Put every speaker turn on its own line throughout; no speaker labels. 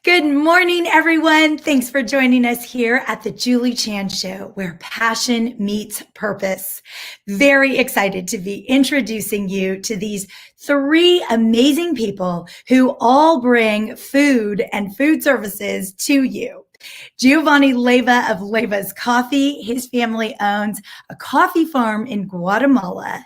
Good morning, everyone. Thanks for joining us here at the Julie Chan Show, where passion meets purpose. Very excited to be introducing you to these three amazing people who all bring food and food services to you. Geovanni Leiva of Livas Coffee. His family owns a coffee farm in Guatemala.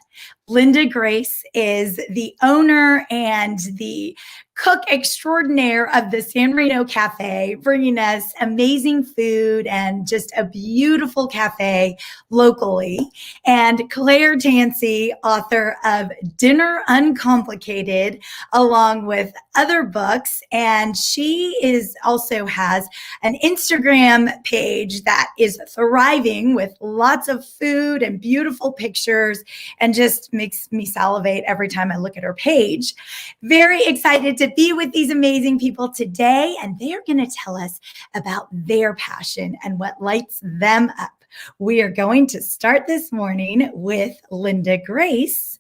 Linda Grace is the owner and the cook extraordinaire of the San Marino Cafe, bringing us amazing food and just a beautiful cafe locally. And Claire Tansey, author of Dinner Uncomplicated, along with other books. And she also has an Instagram page that is thriving with lots of food and beautiful pictures, and just makes me salivate every time I look at her page. Very excited to be with these amazing people today, and they're going to tell us about their passion and what lights them up. We are going to start this morning with Linda Grace.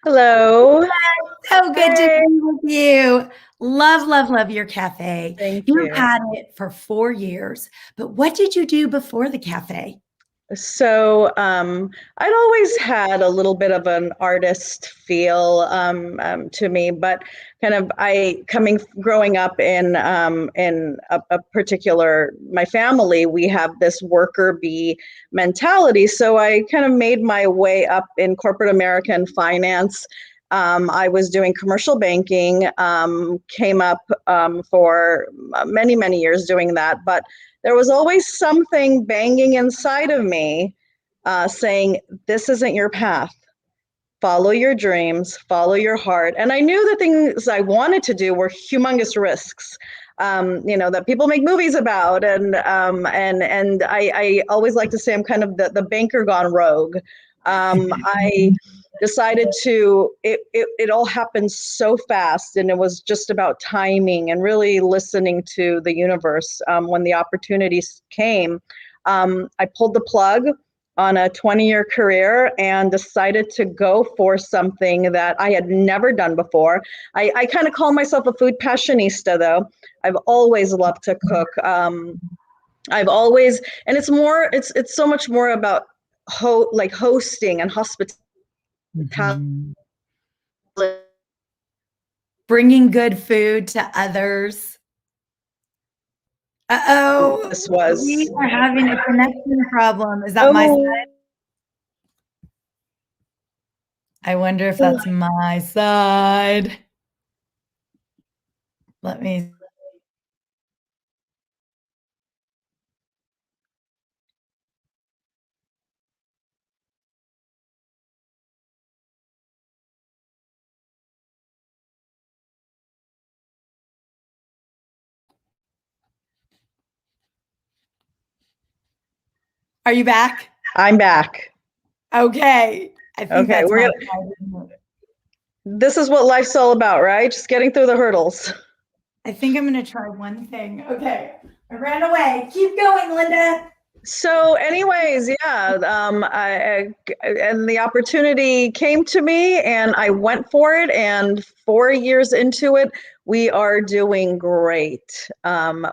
Hello.
So good to be with you. Love your cafe.
Thank you.
You've had it for 4 years, but what did you do before the cafe?
So I'd always had a little bit of an artist feel to me, but kind of growing up in a particular, my family, we have this worker bee mentality. So I kind of made my way up in corporate American finance. I was doing commercial banking, came up for many, many years doing that, but there was always something banging inside of me saying, this isn't your path. Follow your dreams, follow your heart. And I knew the things I wanted to do were humongous risks, that people make movies about. And I always like to say I'm kind of the banker gone rogue. I decided it all happened so fast, and it was just about timing and really listening to the universe. When the opportunities came, I pulled the plug on a 20-year career and decided to go for something that I had never done before. I kind of call myself a food passionista, though. I've always loved to cook. I've always, and it's so much more about hosting and hospitality.
Bringing good food to others. Uh-oh, we are having a connection problem. Is that my side? I wonder if that's my side. Let me. Are you back?
I'm back.
Okay. I think that's
This is what life's all about, right? Just getting through the hurdles.
I think I'm going to try one thing. Okay. I ran away. Keep going, Linda.
So anyways, yeah, and the opportunity came to me and I went for it, and 4 years into it, we are doing great.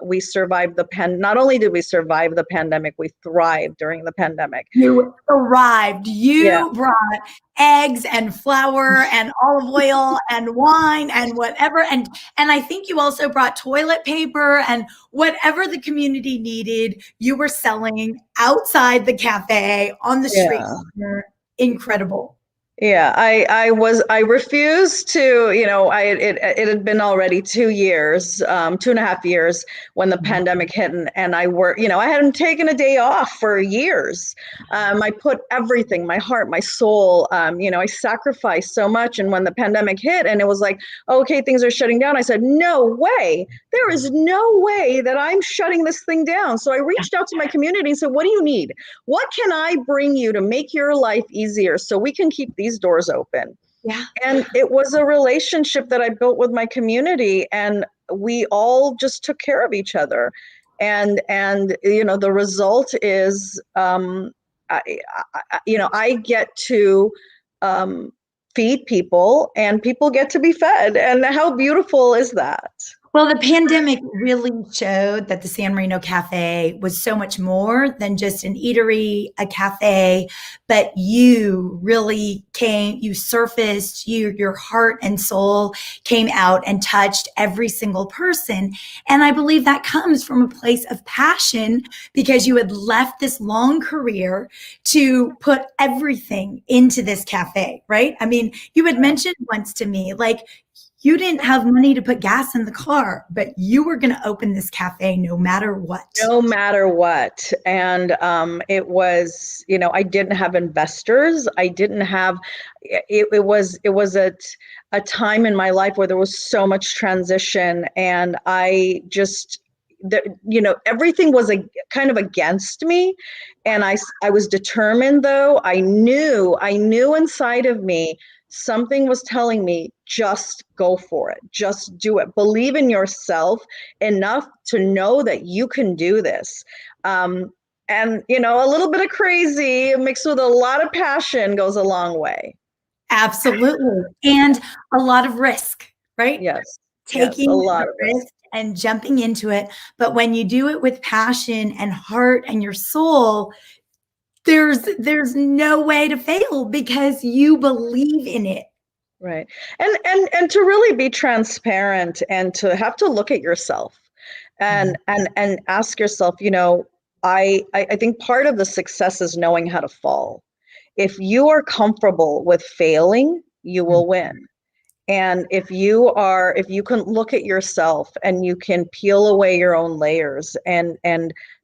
We survived not only did we survive the pandemic, we thrived during the pandemic.
You arrived. You brought eggs and flour and olive oil and wine and whatever. And I think you also brought toilet paper and whatever the community needed, you were selling outside the cafe on the street. Incredible.
Yeah, I refused to, it had been already 2 years, 2.5 years when the pandemic hit, and I hadn't taken a day off for years. I put everything, my heart, my soul, I sacrificed so much. And when the pandemic hit and it was like, okay, things are shutting down, I said, no way, there is no way that I'm shutting this thing down. So I reached out to my community and said, what do you need? What can I bring you to make your life easier so we can keep these doors open?
Yeah.
And it was a relationship that I built with my community, and we all just took care of each other. And the result is I get to feed people, and people get to be fed. And how beautiful is that?
Well, the pandemic really showed that the San Marino Cafe was so much more than just an eatery, a cafe, but you really you surfaced, your heart and soul came out and touched every single person. And I believe that comes from a place of passion because you had left this long career to put everything into this cafe, right? I mean, you had mentioned once to me, like, you didn't have money to put gas in the car, but you were going to open this cafe no matter what.
No matter what. And it was, I didn't have investors. I didn't have, it was a time in my life where there was so much transition, and I just, everything was kind of against me. And I was determined, though. I knew inside of me, something was telling me, just go for it. Just do it. Believe in yourself enough to know that you can do this. And, a little bit of crazy mixed with a lot of passion goes a long way.
Absolutely. And a lot of risk, right?
Yes.
Taking
a lot
the
of risk.
risk and jumping into it. But when you do it with passion and heart and your soul, there's no way to fail because you believe in it.
Right. And to really be transparent and to have to look at yourself and ask yourself, I think part of the success is knowing how to fall. If you are comfortable with failing, you will win. And if you can look at yourself and you can peel away your own layers and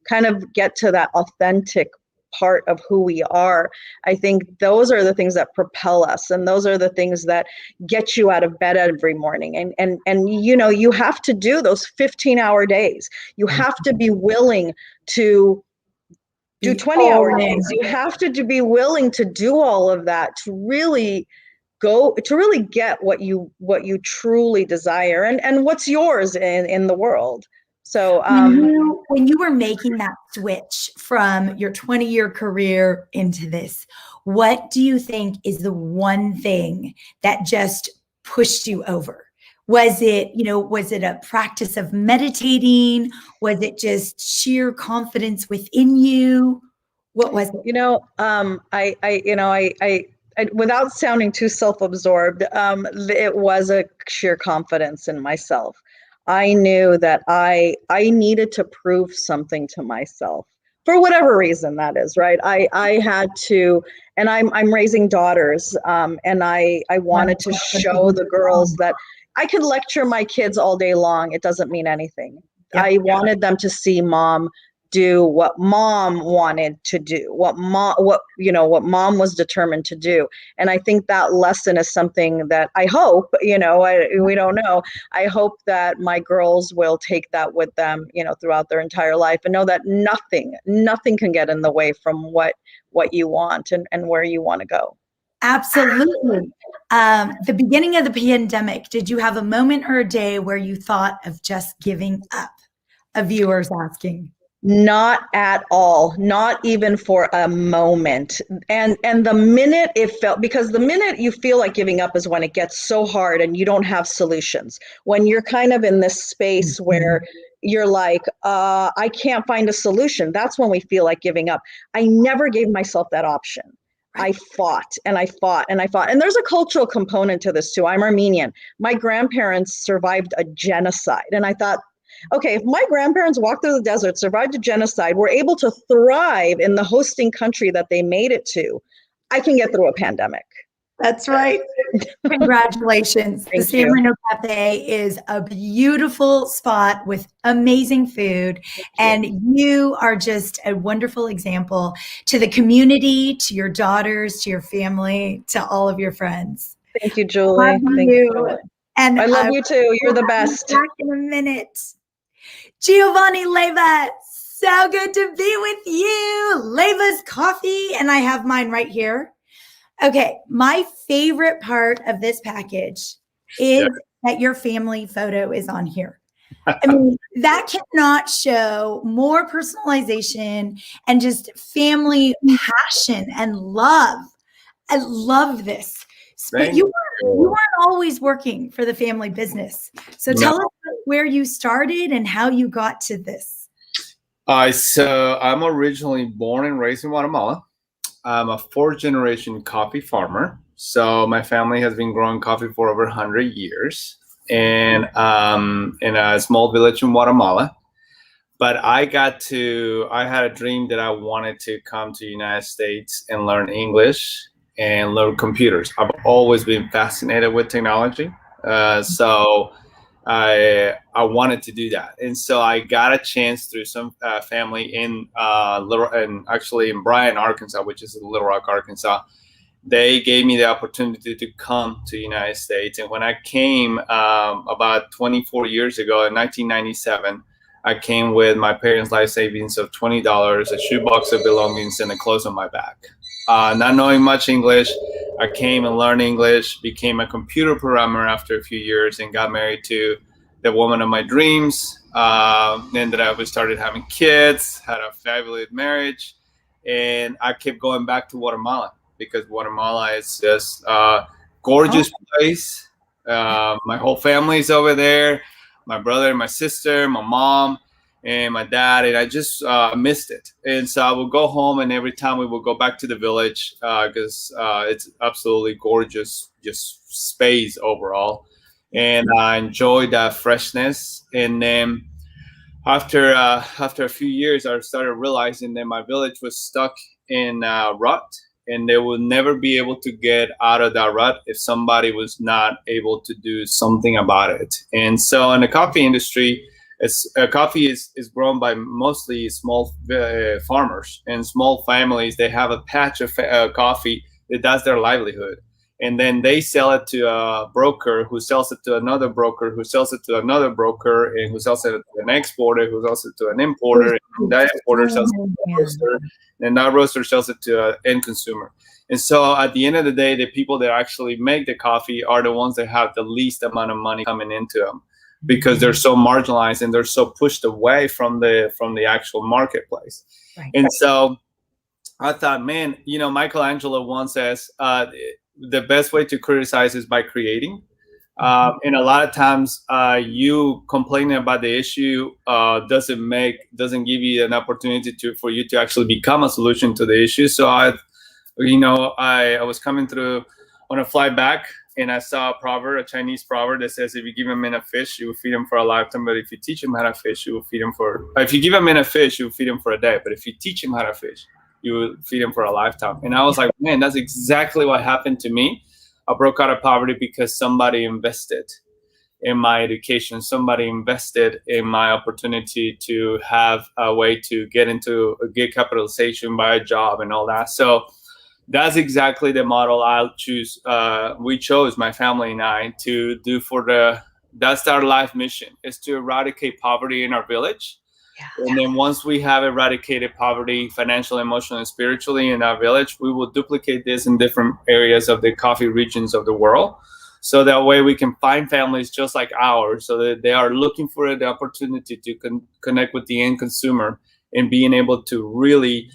kind of get to that authentic part of who we are, I think those are the things that propel us, and those are the things that get you out of bed every morning. And you have to do those 15-hour days. You have to be willing to do 20-hour days. You have to be willing to do all of that to really get what you truly desire and what's yours in the world. So
when you were making that switch from your 20-year career into this, what do you think is the one thing that just pushed you over? Was it a practice of meditating? Was it just sheer confidence within you? What was it?
Without sounding too self-absorbed, it was a sheer confidence in myself. I knew that I needed to prove something to myself for whatever reason that is, right? I had to, and I'm raising daughters, and I wanted to show the girls that I could lecture my kids all day long. It doesn't mean anything. Yep. I wanted them to see mom do what mom wanted to do, what mom was determined to do. And I think that lesson is something that I hope, we don't know. I hope that my girls will take that with them, throughout their entire life, and know that nothing can get in the way from what you want and where you want to go.
Absolutely. The beginning of the pandemic, did you have a moment or a day where you thought of just giving up? A viewer's asking.
Not at all, not even for a moment. And the minute because the minute you feel like giving up is when it gets so hard and you don't have solutions. When you're kind of in this space where you're like, I can't find a solution, that's when we feel like giving up. I never gave myself that option. I fought and I fought and I fought. And there's a cultural component to this too. I'm Armenian. My grandparents survived a genocide. And I thought, okay, if my grandparents walked through the desert, survived a genocide, were able to thrive in the hosting country that they made it to, I can get through a pandemic.
That's right. Congratulations. The San Marino Cafe is a beautiful spot with amazing food. And you are just a wonderful example to the community, to your daughters, to your family, to all of your friends.
Thank you, Julie.
Thank you. And
I love you too. You're the best.
Back in a minute. Geovanni, Leiva, so good to be with you. Livas Coffee, and I have mine right here. Okay, my favorite part of this package is that your family photo is on here. I mean, that cannot show more personalization and just family passion and love. I love this. But
Thank
you
you.
weren't always working for the family business. So
No.
tell us where you started and how you got to this.
So I'm originally born and raised in Guatemala. I'm a fourth generation coffee farmer. So my family has been growing coffee for over 100 years and in a small village in Guatemala. But I had a dream that I wanted to come to the United States and learn English and learn computers. I've always been fascinated with technology. So I wanted to do that, and so I got a chance through some family in actually in Bryan, Arkansas, which is Little Rock, Arkansas. They gave me the opportunity to come to the United States, and when I came about 24 years ago in 1997, I came with my parents' life savings of $20, a shoebox of belongings, and a clothes on my back. Not knowing much English, I came and learned English, became a computer programmer after a few years, and got married to the woman of my dreams. Ended up, we started having kids, had a fabulous marriage, and I kept going back to Guatemala because Guatemala is just a gorgeous place. My whole family's over there. My brother and my sister, my mom, and my dad, and I just missed it. And so I would go home, and every time we would go back to the village because it's absolutely gorgeous, just space overall. And I enjoyed that freshness. And then after a few years, I started realizing that my village was stuck in a rut, and they will never be able to get out of that rut if somebody was not able to do something about it. And so in the coffee industry, coffee is grown by mostly small farmers and small families. They have a patch of coffee that's their livelihood. And then they sell it to a broker who sells it to another broker who sells it to another broker and who sells it to an exporter who sells it to an importer. And that importer sells it to a roaster, and that roaster sells it to an end consumer. And so at the end of the day, the people that actually make the coffee are the ones that have the least amount of money coming into them because they're so marginalized and they're so pushed away from the actual marketplace. Right. And so I thought, man, Michelangelo once says, the best way to criticize is by creating. And a lot of times you complaining about the issue doesn't give you an opportunity for you to actually become a solution to the issue. So I was coming through on a flight back, and I saw a Chinese proverb that says, if you give a man a fish, you will feed him for a lifetime. But if you teach him how to fish, you will feed him if you give a man a fish, you will feed him for a day. But if you teach him how to fish, you will feed him for a lifetime. And I was like, man, that's exactly what happened to me. I broke out of poverty because somebody invested in my education. Somebody invested in my opportunity to have a way to get capitalization by a job and all that. So that's exactly the model we chose, my family and I, to do that's our life mission, is to eradicate poverty in our village. And then once we have eradicated poverty, financially, emotionally, and spiritually in our village, we will duplicate this in different areas of the coffee regions of the world. So that way we can find families just like ours, so that they are looking for the opportunity to connect with the end consumer and being able to really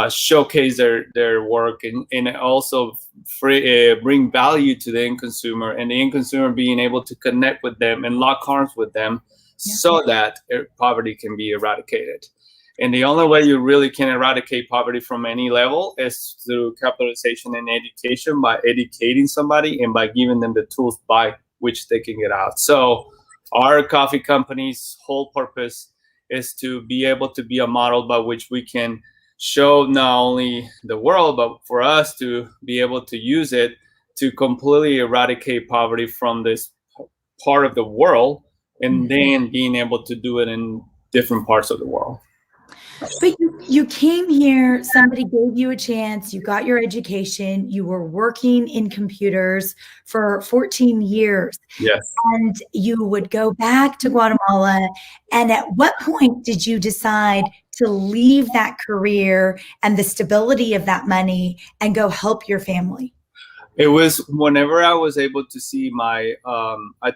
showcase their work and also bring value to the end consumer, and the end consumer being able to connect with them and lock arms with them. So that poverty can be eradicated. And the only way you really can eradicate poverty from any level is through capitalization and education, by educating somebody and by giving them the tools by which they can get out. So our coffee company's whole purpose is to be able to be a model by which we can show not only the world, but for us to be able to use it to completely eradicate poverty from this part of the world, and then being able to do it in different parts of the world.
But you came here, somebody gave you a chance, you got your education, you were working in computers for 14 years.
Yes.
And you would go back to Guatemala. And at what point did you decide to leave that career and the stability of that money and go help your family?
It was whenever I was able to see I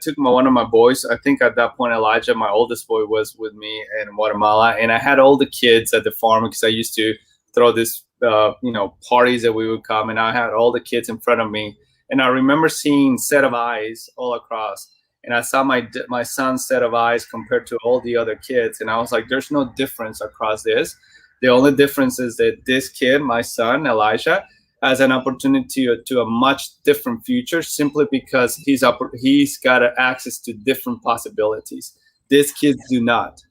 took one of my boys. I think at that point, Elijah, my oldest boy, was with me in Guatemala. And I had all the kids at the farm because I used to throw this, parties that we would come. And I had all the kids in front of me. And I remember seeing set of eyes all across. And I saw my son's set of eyes compared to all the other kids. And I was like, there's no difference across this. The only difference is that this kid, my son, Elijah, has an opportunity to a much different future simply because he's got access to different possibilities. These kids do not.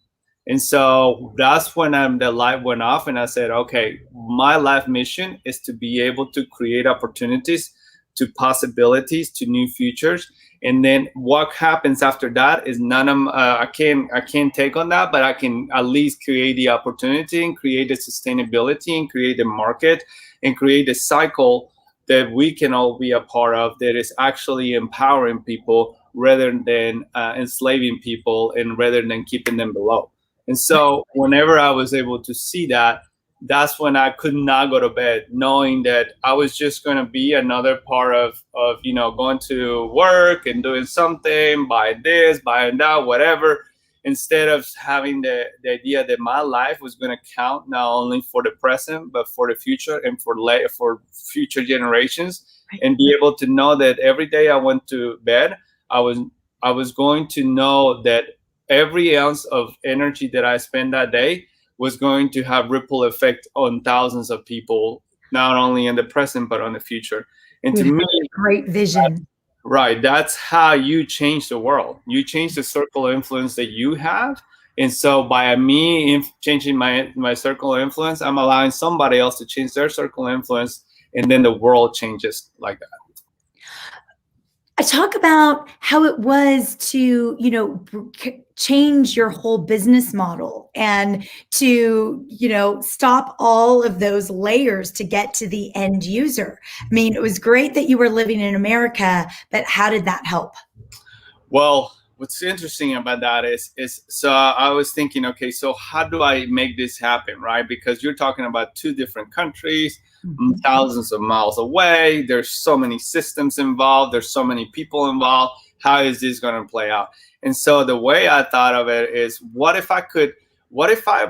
And so that's when the light went off and I said, okay, my life mission is to be able to create opportunities to possibilities, to new futures. And then what happens after that is I can't take on that, but I can at least create the opportunity and create the sustainability and create the market and create a cycle that we can all be a part of that is actually empowering people rather than enslaving people and rather than keeping them below. And so whenever I was able to see that, that's when I could not go to bed, knowing that I was just going to be another part of going to work and doing something, buying this, buying that, whatever, instead of having the idea that my life was going to count not only for the present, but for the future and for future generations, and be able to know that every day I went to bed, I was going to know that every ounce of energy that I spent that day was going to have ripple effect on thousands of people, not only in the present, but on the future. And to me,
great vision.
Right. That's how you change the world. You change the circle of influence that you have. And so by me changing my circle of influence, I'm allowing somebody else to change their circle of influence. And then the world changes like that.
I talk about how it was to, change your whole business model and to, stop all of those layers to get to the end user. I mean, it was great that you were living in America, but how did that help?
Well, what's interesting about that is so I was thinking, okay, so how do I make this happen, right? Because you're talking about two different countries, thousands of miles away. There's so many systems involved. There's so many people involved. How is this going to play out? And so the way I thought of it is, what if I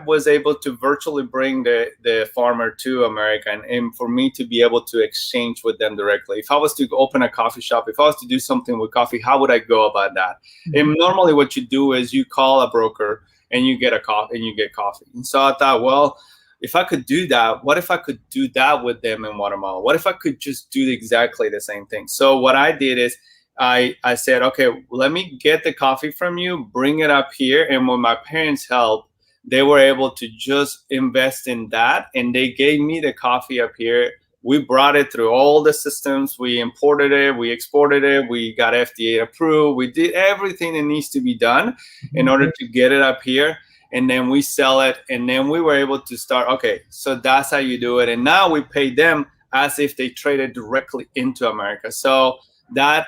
was able to virtually bring the farmer to America and for me to be able to exchange with them directly? If I was to open a coffee shop, if I was to do something with coffee, how would I go about that? And normally what you do is you call a broker and you get coffee. And so I thought, well, if I could do that, what if I could do that with them in Guatemala? What if I could just do exactly the same thing? So what I did is I said, okay, let me get the coffee from you, bring it up here. And with my parents' help, they were able to just invest in that. And they gave me the coffee up here. We brought it through all the systems. We imported it. We exported it. We got FDA approved. We did everything that needs to be done in order to get it up here. And then we sell it. And then we were able to start, okay, so that's how you do it. And now we pay them as if they traded directly into America. So that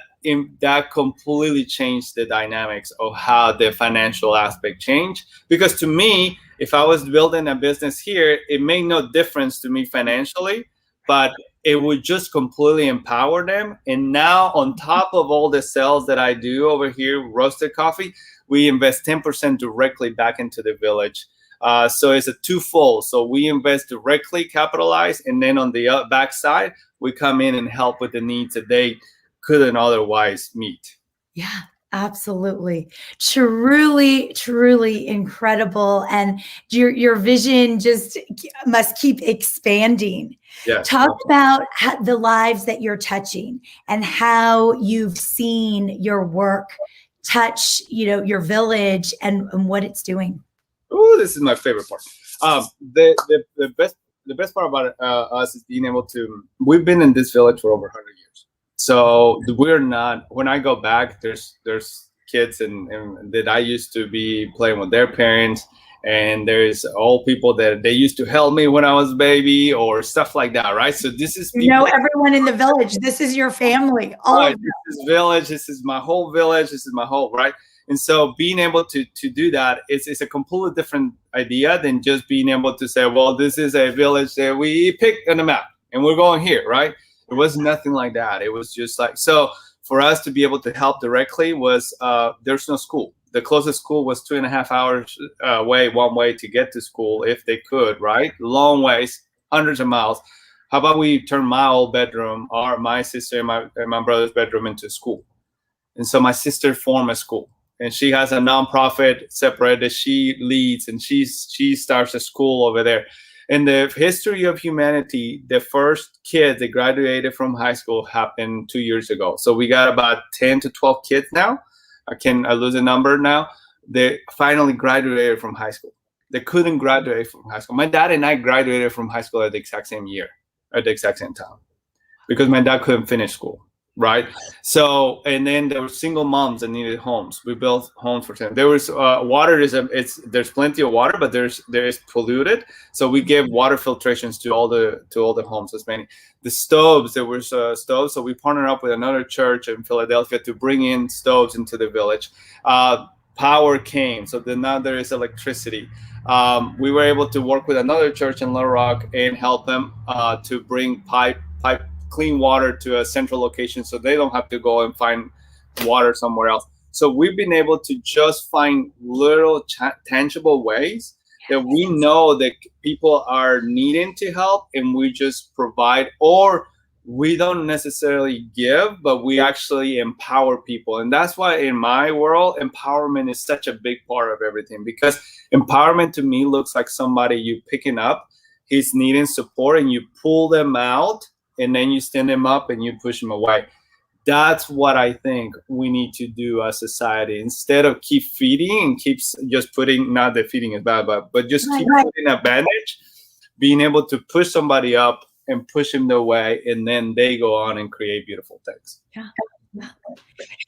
completely changed the dynamics of how the financial aspect changed. Because to me, if I was building a business here, it made no difference to me financially, but it would just completely empower them. And now on top of all the sales that I do over here, roasted coffee, we invest 10% directly back into the village. So it's a twofold. So we invest directly, capitalize, and then on the backside, we come in and help with the needs that they couldn't otherwise meet.
Yeah, absolutely. Truly, truly incredible. And your vision just must keep expanding.
Yes.
Talk about the lives that you're touching and how you've seen your work touch, your village and what it's doing.
Oh, this is my favorite part. The best part about us is being able to. We've been in this village for over 100 years. So we're not. When I go back, there's kids and that I used to be playing with their parents, and there's old people that they used to help me when I was a baby or stuff like that, right? So this is
everyone in the village. This is your family.
Right. This is village. This is my whole village. This is my whole right. And so being able to do that is a completely different idea than just being able to say, well, this is a village that we picked on the map and we're going here, right? It was nothing like that. It was just like, so for us to be able to help directly was, there's no school. The closest school was 2.5 hours away, one way to get to school if they could, right? Long ways, hundreds of miles. How about we turn my old bedroom, or my sister and my brother's bedroom, into school? And so my sister formed a school, and she has a nonprofit separate that she leads, and she starts a school over there. In the history of humanity, the first kid that graduated from high school happened 2 years ago. So we got about 10 to 12 kids now. I lose a number now. They finally graduated from high school. They couldn't graduate from high school. My dad and I graduated from high school at the exact same year, at the exact same time, because my dad couldn't finish school. Right. So, and then there were single moms that needed homes. We built homes for them. There was water. There's plenty of water, but there is polluted. So we gave water filtrations to all the homes. As many the stoves. There was stoves. So we partnered up with another church in Philadelphia to bring in stoves into the village. Power came. So then now there is electricity. We were able to work with another church in Little Rock and help them to bring pipe clean water to a central location, so they don't have to go and find water somewhere else. So we've been able to just find little tangible ways that we know that people are needing to help, and we just provide, or we don't necessarily give, but we actually empower people. And that's why in my world, empowerment is such a big part of everything, because empowerment to me looks like somebody you picking up, he's needing support, and you pull them out, and then you stand them up and you push them away. That's what I think we need to do as society. Instead of keep feeding and keeps just putting, not that feeding is bad, but just keep putting a bandage, being able to push somebody up and push them their way, and then they go on and create beautiful things.
Yeah.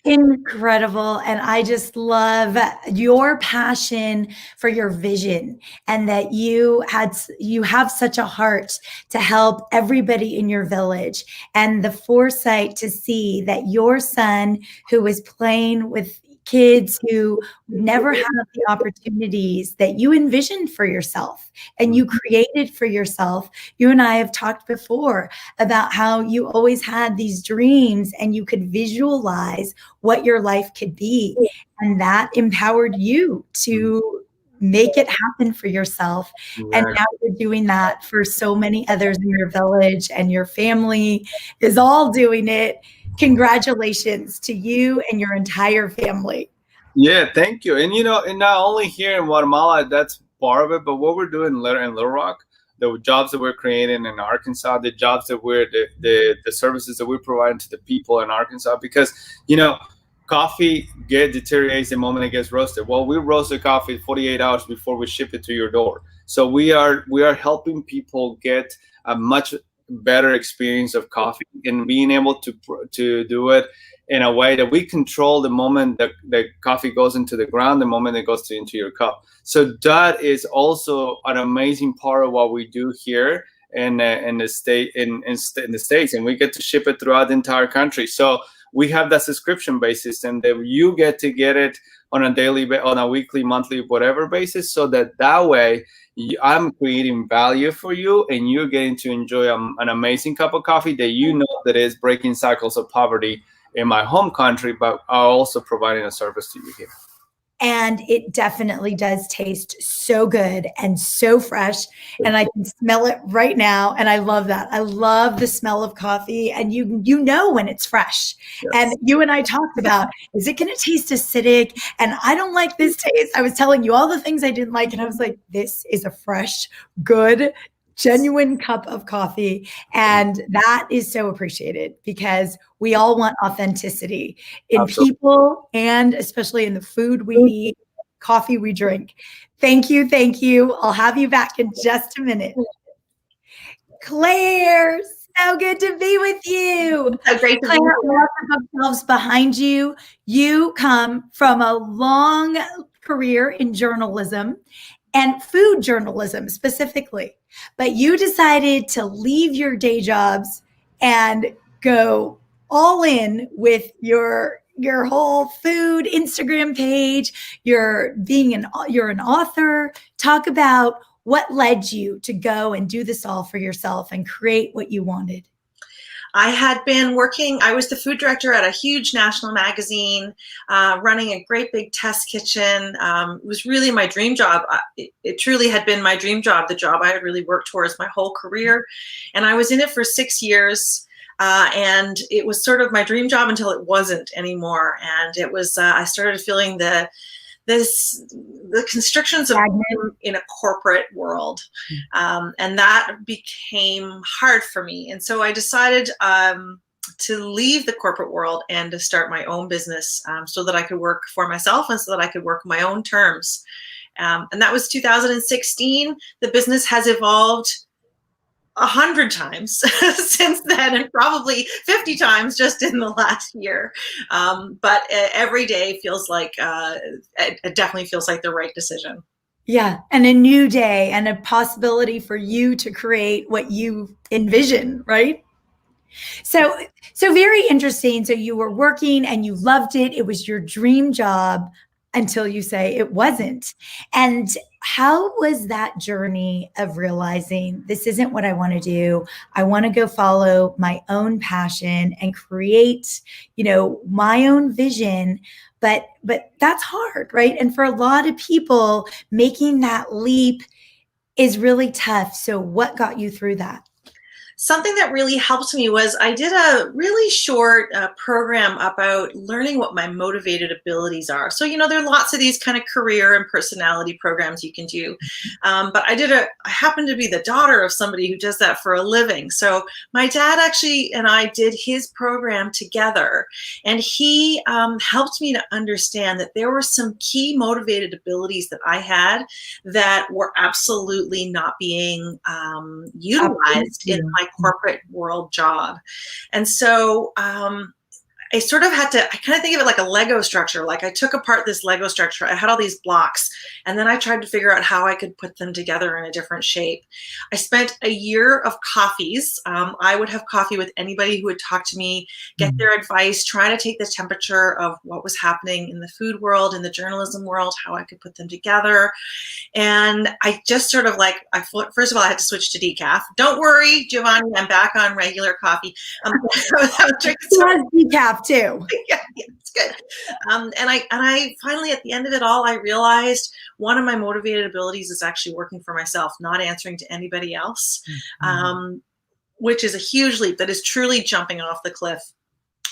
Incredible. And I just love your passion for your vision, and that you have such a heart to help everybody in your village, and the foresight to see that your son, who was playing with kids who never had the opportunities that you envisioned for yourself and you created for yourself. You and I have talked before about how you always had these dreams and you could visualize what your life could be. And that empowered you to make it happen for yourself. And now you're doing that for so many others in your village, and your family is all doing it. Congratulations to you and your entire family.
Yeah, thank you. And and not only here in Guatemala, that's part of it, but what we're doing in Little Rock, the jobs that we're creating in Arkansas, the jobs that the services that we're providing to the people in Arkansas, because coffee deteriorates the moment it gets roasted. Well, we roast the coffee 48 hours before we ship it to your door. So we are helping people get a much better experience of coffee, and being able to do it in a way that we control the moment that the coffee goes into the ground, the moment it goes into your cup. So that is also an amazing part of what we do here in the States, and we get to ship it throughout the entire country. So we have that subscription basis, and that you get to get it on a weekly, monthly, whatever basis, so that way I'm creating value for you, and you're getting to enjoy an amazing cup of coffee that is breaking cycles of poverty in my home country, but are also providing a service to you here.
And it definitely does taste so good and so fresh. And I can smell it right now. And I love that. I love the smell of coffee. And you know when it's fresh. Yes. And you and I talked about, is it going to taste acidic? And I don't like this taste. I was telling you all the things I didn't like. And I was like, this is a fresh, good, genuine cup of coffee. And that is so appreciated, because we all want authenticity in Absolutely. People, and especially in the food we eat, coffee we drink. Thank you. Thank you. I'll have you back in just a minute. Claire, so good to be with you.
So great to
Claire,
be here.
Lots of bookshelves behind you. You come from a long career in journalism, and food journalism specifically. But you decided to leave your day jobs and go all in with your whole food Instagram page. You're an author. Talk about what led you to go and do this all for yourself and create what you wanted.
I had been working, I was the food director at a huge national magazine, running a great big test kitchen. It was really my dream job. It truly had been my dream job, the job I had really worked towards my whole career. And I was in it for 6 years. And it was sort of my dream job until it wasn't anymore. And it was, I started feeling the constrictions of being in a corporate world. And that became hard for me. And so I decided to leave the corporate world and to start my own business, so that I could work for myself and so that I could work my own terms. And that was 2016. The business has evolved 100 times since then, and probably 50 times just in the last year. But every day feels like, it definitely feels like the right decision.
Yeah. And a new day and a possibility for you to create what you envision, right? So very interesting. So you were working and you loved it. It was your dream job until you say it wasn't. And how was that journey of realizing this isn't what I want to do? I want to go follow my own passion and create, my own vision. But that's hard, right? And for a lot of people, making that leap is really tough. So what got you through that?
Something that really helped me was I did a really short program about learning what my motivated abilities are. So, there are lots of these kind of career and personality programs you can do. But I happen to be the daughter of somebody who does that for a living. So my dad actually and I did his program together. And he helped me to understand that there were some key motivated abilities that I had that were absolutely not being utilized in my corporate world job. And so I sort of had to, I kind of think of it like a Lego structure. Like I took apart this Lego structure. I had all these blocks, and then I tried to figure out how I could put them together in a different shape. I spent a year of coffees. I would have coffee with anybody who would talk to me, get their advice, try to take the temperature of what was happening in the food world, in the journalism world, how I could put them together. And I just sort of first of all, I had to switch to decaf. Don't worry, Geovanni, I'm back on regular coffee. I was drinking
decaf too.
Yeah, it's good. And I finally, at the end of it all, I realized one of my motivated abilities is actually working for myself, not answering to anybody else, which is a huge leap. That is truly jumping off the cliff.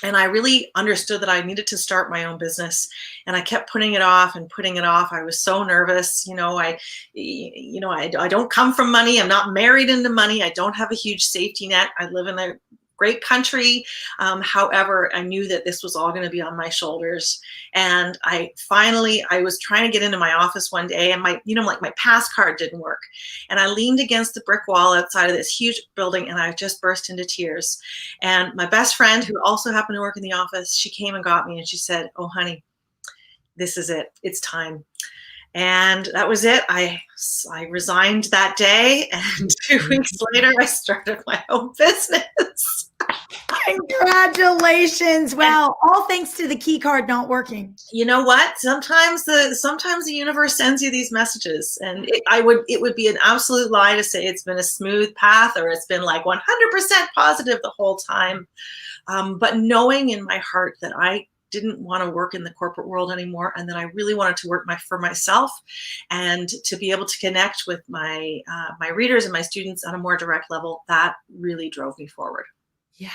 And I really understood that I needed to start my own business, and I kept putting it off and putting it off. I was so nervous. I don't come from money. I'm not married into money. I don't have a huge safety net. I live in a great country. However, I knew that this was all going to be on my shoulders. And I was trying to get into my office one day, and my pass card didn't work. And I leaned against the brick wall outside of this huge building, and I just burst into tears. And my best friend, who also happened to work in the office, she came and got me, and she said, "Oh, honey, this is it. It's time." And that was it. I resigned that day, and 2 weeks later, I started my own business.
Congratulations. Wow. All thanks to the key card not working.
You know what? Sometimes the universe sends you these messages, and it would be an absolute lie to say it's been a smooth path or it's been like 100% positive the whole time. But knowing in my heart that I didn't want to work in the corporate world anymore, and that I really wanted to work for myself and to be able to connect with my readers and my students on a more direct level, that really drove me forward.
Yeah.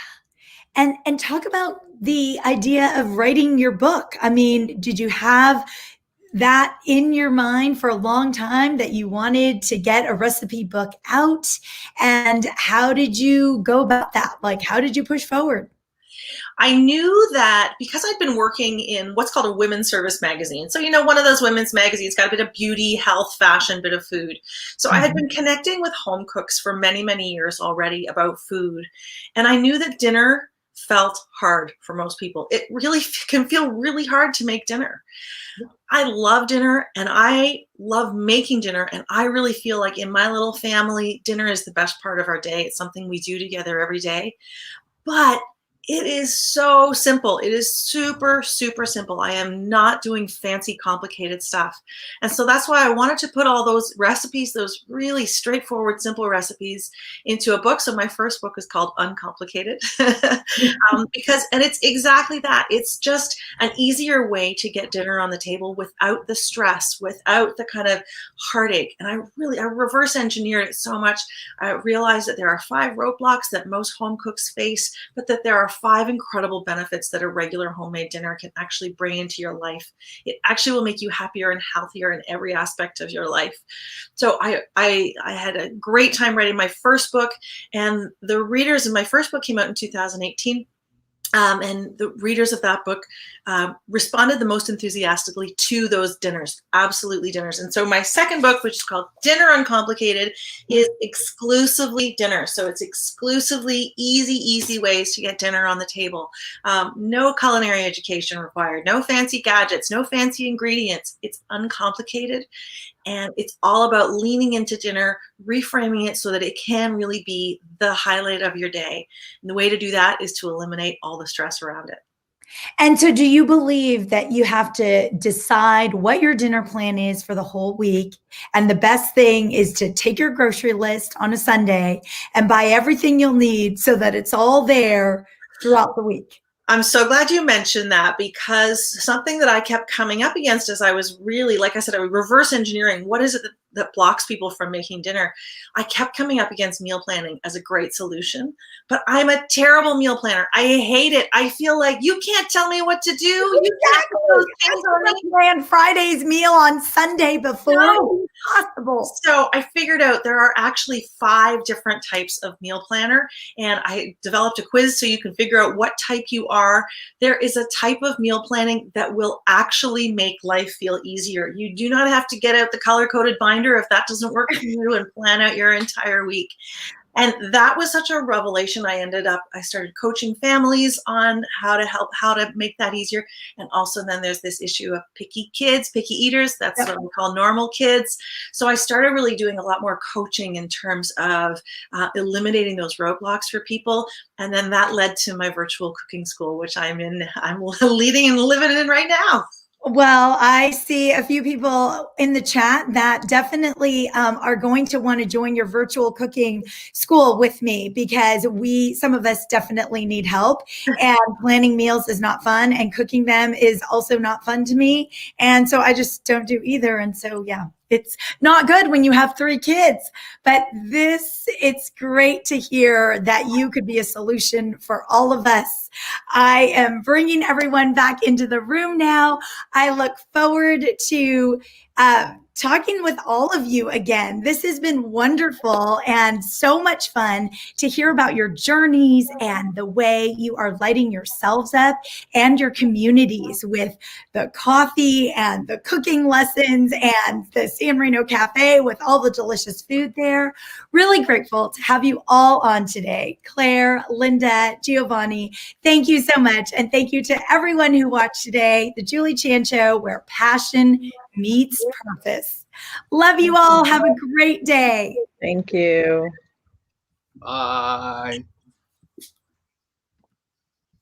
And talk about the idea of writing your book. I mean, did you have that in your mind for a long time that you wanted to get a recipe book out? And how did you go about that? Like, how did you push forward?
I knew that because I'd been working in what's called a women's service magazine. So, one of those women's magazines got a bit of beauty, health, fashion, bit of food. So I had been connecting with home cooks for many, many years already about food. And I knew that dinner felt hard for most people. It really can feel really hard to make dinner. I love dinner, and I love making dinner. And I really feel like in my little family, dinner is the best part of our day. It's something we do together every day. But It is so simple. It is super, super simple. I am not doing fancy, complicated stuff. And so that's why I wanted to put all those recipes, those really straightforward, simple recipes into a book. So my first book is called Uncomplicated and it's exactly that. It's just an easier way to get dinner on the table without the stress, without the kind of heartache. And I reverse engineered it so much. I realized that there are 5 roadblocks that most home cooks face, but that there are 5 incredible benefits that a regular homemade dinner can actually bring into your life. It actually will make you happier and healthier in every aspect of your life. So I had a great time writing my first book, and the readers in my first book came out in 2018. And the readers of that book responded the most enthusiastically to those dinners, absolutely dinners. And so my second book, which is called Dinner Uncomplicated, is exclusively dinner. So it's exclusively easy ways to get dinner on the table. No culinary education required, no fancy gadgets, no fancy ingredients. It's uncomplicated. And it's all about leaning into dinner, reframing it so that it can really be the highlight of your day. And the way to do that is to eliminate all the stress around it.
And so do you believe that you have to decide what your dinner plan is for the whole week? And the best thing is to take your grocery list on a Sunday and buy everything you'll need so that it's all there throughout the week?
I'm so glad you mentioned that, because something that I kept coming up against as I was really, like I said, I was reverse engineering. What is it that blocks people from making dinner? I kept coming up against meal planning as a great solution, but I'm a terrible meal planner. I hate it. I feel like you can't tell me what to do. You can't put those things on me.
Plan Friday's meal on Sunday before.
No.
Impossible.
So I figured out there are actually 5 different types of meal planner, and I developed a quiz so you can figure out what type you are. There is a type of meal planning that will actually make life feel easier. You do not have to get out the color-coded binder if that doesn't work for you and plan out your entire week. And that was such a revelation. I started coaching families on how to make that easier. And also then there's this issue of picky kids, picky eaters. That's what we call normal kids. So I started really doing a lot more coaching in terms of eliminating those roadblocks for people. And then that led to my virtual cooking school, which I'm leading and living in right now.
Well, I see a few people in the chat that definitely are going to want to join your virtual cooking school with me, because some of us definitely need help, and planning meals is not fun, and cooking them is also not fun to me. And so I just don't do either. And so, yeah. It's not good when you have 3 kids, but it's great to hear that you could be a solution for all of us. I am bringing everyone back into the room now. I look forward to talking with all of you again. This has been wonderful and so much fun to hear about your journeys and the way you are lighting yourselves up and your communities with the coffee and the cooking lessons and the San Marino Cafe with all the delicious food there. Really grateful to have you all on today. Claire, Linda, Geovanni, thank you so much. And thank you to everyone who watched today, The Julie Chan Show, where passion meets purpose. Love you all. Have a great day.
Thank you.
Bye.